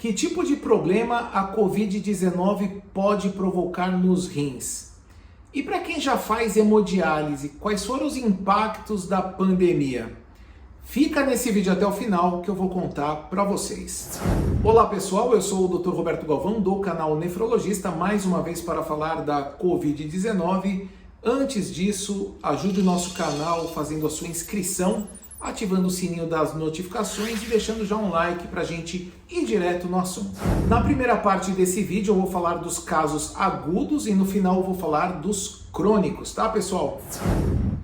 Que tipo de problema a Covid-19 pode provocar nos rins? E para quem já faz hemodiálise, quais foram os impactos da pandemia? Fica nesse vídeo até o final que eu vou contar para vocês. Olá pessoal, eu sou o Dr. Roberto Galvão do canal Nefrologista, mais uma vez para falar da Covid-19. Antes disso, ajude o nosso canal fazendo a sua inscrição, ativando o sininho das notificações e deixando já um like para a gente ir direto no assunto. Na primeira parte desse vídeo eu vou falar dos casos agudos e no final eu vou falar dos crônicos, tá pessoal?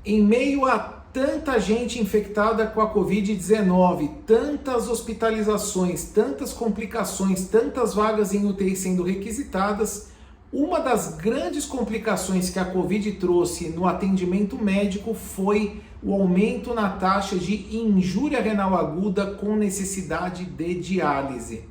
Em meio a tanta gente infectada com a Covid-19, tantas hospitalizações, tantas complicações, tantas vagas em UTI sendo requisitadas, uma das grandes complicações que a Covid trouxe no atendimento médico foi o aumento na taxa de injúria renal aguda com necessidade de diálise.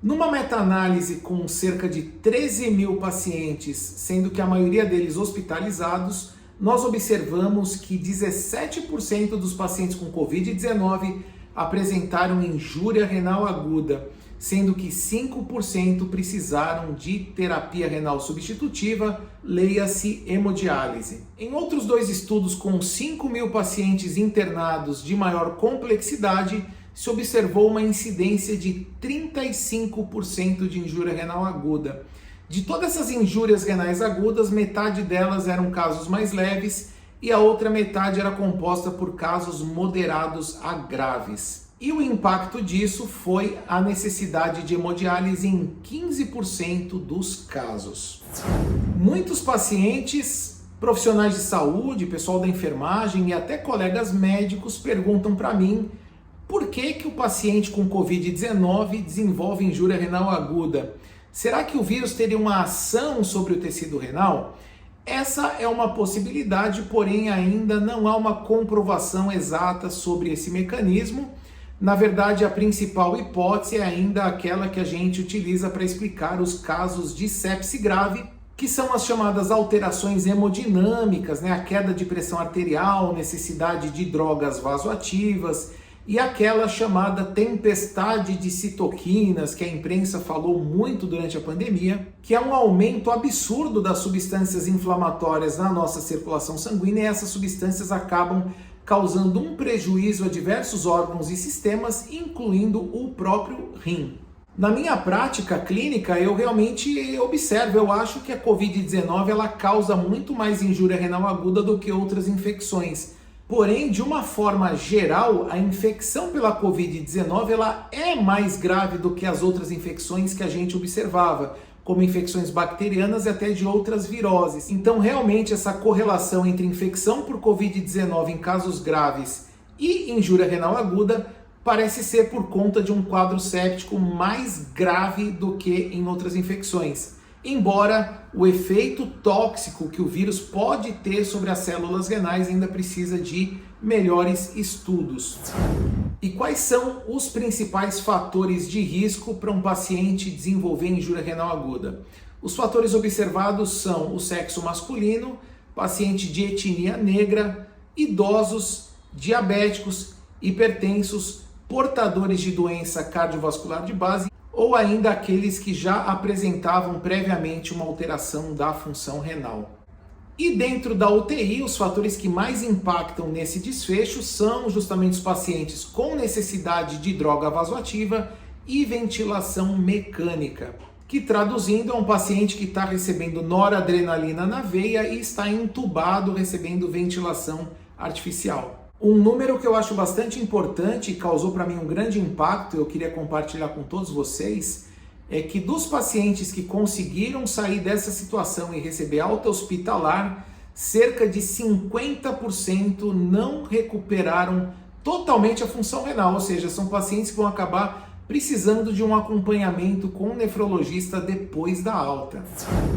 Numa meta-análise com cerca de 13 mil pacientes, sendo que a maioria deles hospitalizados, nós observamos que 17% dos pacientes com Covid-19 apresentaram injúria renal aguda, sendo que 5% precisaram de terapia renal substitutiva, leia-se hemodiálise. Em outros dois estudos com 5 mil pacientes internados de maior complexidade, se observou uma incidência de 35% de injúria renal aguda. De todas essas injúrias renais agudas, metade delas eram casos mais leves e a outra metade era composta por casos moderados a graves. E o impacto disso foi a necessidade de hemodiálise em 15% dos casos. Muitos pacientes, profissionais de saúde, pessoal da enfermagem e até colegas médicos perguntam para mim por que o paciente com Covid-19 desenvolve injúria renal aguda. Será que o vírus teria uma ação sobre o tecido renal? Essa é uma possibilidade, porém ainda não há uma comprovação exata sobre esse mecanismo. Na verdade, a principal hipótese é ainda aquela que a gente utiliza para explicar os casos de sepse grave, que são as chamadas alterações hemodinâmicas, a queda de pressão arterial, necessidade de drogas vasoativas e aquela chamada tempestade de citoquinas, que a imprensa falou muito durante a pandemia, que é um aumento absurdo das substâncias inflamatórias na nossa circulação sanguínea e essas substâncias acabam causando um prejuízo a diversos órgãos e sistemas, incluindo o próprio rim. Na minha prática clínica, eu realmente observo, eu acho que a Covid-19 ela causa muito mais injúria renal aguda do que outras infecções. Porém, de uma forma geral, a infecção pela Covid-19 ela é mais grave do que as outras infecções que a gente observava, como infecções bacterianas e até de outras viroses. Então, realmente, essa correlação entre infecção por Covid-19 em casos graves e injúria renal aguda parece ser por conta de um quadro séptico mais grave do que em outras infecções. Embora o efeito tóxico que o vírus pode ter sobre as células renais ainda precisa de melhores estudos. E quais são os principais fatores de risco para um paciente desenvolver injúria renal aguda? Os fatores observados são o sexo masculino, paciente de etnia negra, idosos, diabéticos, hipertensos, portadores de doença cardiovascular de base ou ainda aqueles que já apresentavam previamente uma alteração da função renal. E dentro da UTI, os fatores que mais impactam nesse desfecho são justamente os pacientes com necessidade de droga vasoativa e ventilação mecânica, que traduzindo é um paciente que está recebendo noradrenalina na veia e está entubado recebendo ventilação artificial. Um número que eu acho bastante importante e causou para mim um grande impacto, eu queria compartilhar com todos vocês, é que dos pacientes que conseguiram sair dessa situação e receber alta hospitalar, cerca de 50% não recuperaram totalmente a função renal, ou seja, são pacientes que vão acabar precisando de um acompanhamento com um nefrologista depois da alta.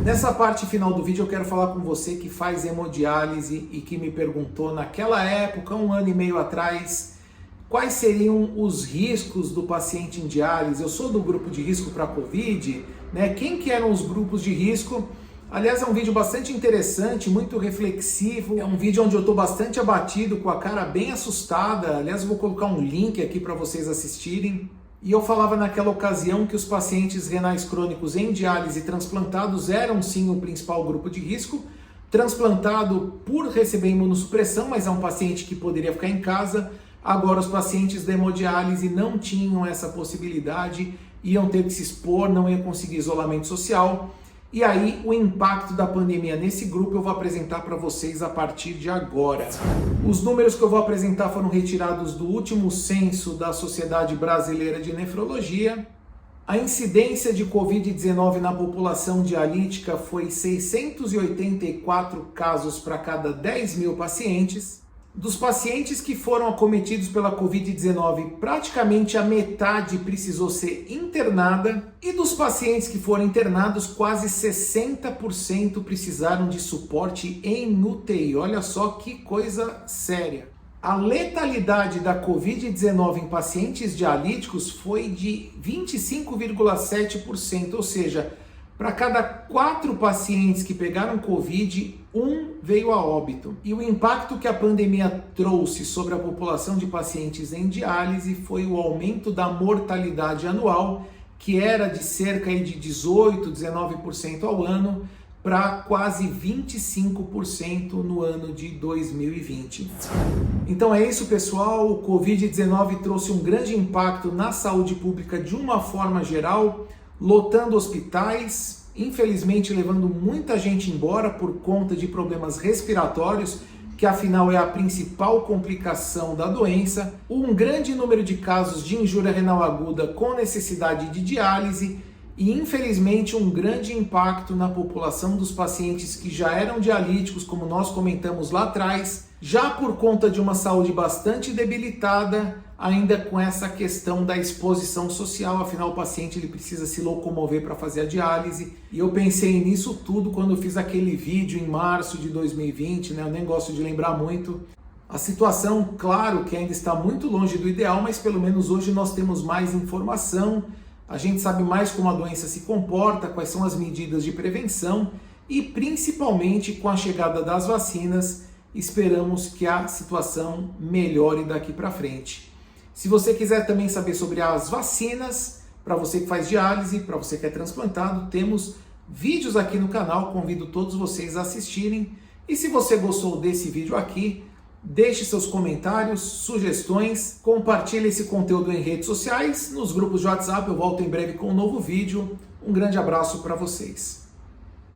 Nessa parte final do vídeo eu quero falar com você que faz hemodiálise e que me perguntou naquela época, 1 ano e meio atrás, quais seriam os riscos do paciente em diálise. Eu sou do grupo de risco para a Covid, Quem que eram os grupos de risco? Aliás, é um vídeo bastante interessante, muito reflexivo. É um vídeo onde eu estou bastante abatido, com a cara bem assustada. Aliás, eu vou colocar um link aqui para vocês assistirem. E eu falava naquela ocasião que os pacientes renais crônicos em diálise transplantados eram sim o principal grupo de risco. Transplantado por receber imunossupressão, mas é um paciente que poderia ficar em casa. Agora os pacientes da hemodiálise não tinham essa possibilidade, iam ter que se expor, não iam conseguir isolamento social. E aí o impacto da pandemia nesse grupo eu vou apresentar para vocês a partir de agora. Os números que eu vou apresentar foram retirados do último censo da Sociedade Brasileira de Nefrologia. A incidência de Covid-19 na população dialítica foi 684 casos para cada 10 mil pacientes. Dos pacientes que foram acometidos pela Covid-19, praticamente a metade precisou ser internada, e dos pacientes que foram internados, quase 60% precisaram de suporte em UTI. Olha só que coisa séria. A letalidade da Covid-19 em pacientes dialíticos foi de 25,7%, ou seja, para cada 4 pacientes que pegaram Covid, 1 veio a óbito. E o impacto que a pandemia trouxe sobre a população de pacientes em diálise foi o aumento da mortalidade anual, que era de cerca de 18%, 19% ao ano, para quase 25% no ano de 2020. Então é isso, pessoal. O Covid-19 trouxe um grande impacto na saúde pública de uma forma geral, lotando hospitais, infelizmente levando muita gente embora por conta de problemas respiratórios, que afinal é a principal complicação da doença, um grande número de casos de injúria renal aguda com necessidade de diálise e, infelizmente, um grande impacto na população dos pacientes que já eram dialíticos, como nós comentamos lá atrás, já por conta de uma saúde bastante debilitada, ainda com essa questão da exposição social. Afinal, o paciente ele precisa se locomover para fazer a diálise. E eu pensei nisso tudo quando eu fiz aquele vídeo em março de 2020, né? Eu nem gosto de lembrar muito. A situação, claro, que ainda está muito longe do ideal, mas pelo menos hoje nós temos mais informação. A gente sabe mais como a doença se comporta, quais são as medidas de prevenção e, principalmente, com a chegada das vacinas, esperamos que a situação melhore daqui para frente. Se você quiser também saber sobre as vacinas, para você que faz diálise, para você que é transplantado, temos vídeos aqui no canal, convido todos vocês a assistirem. E se você gostou desse vídeo aqui, deixe seus comentários, sugestões, compartilhe esse conteúdo em redes sociais, nos grupos de WhatsApp. Eu volto em breve com um novo vídeo. Um grande abraço para vocês.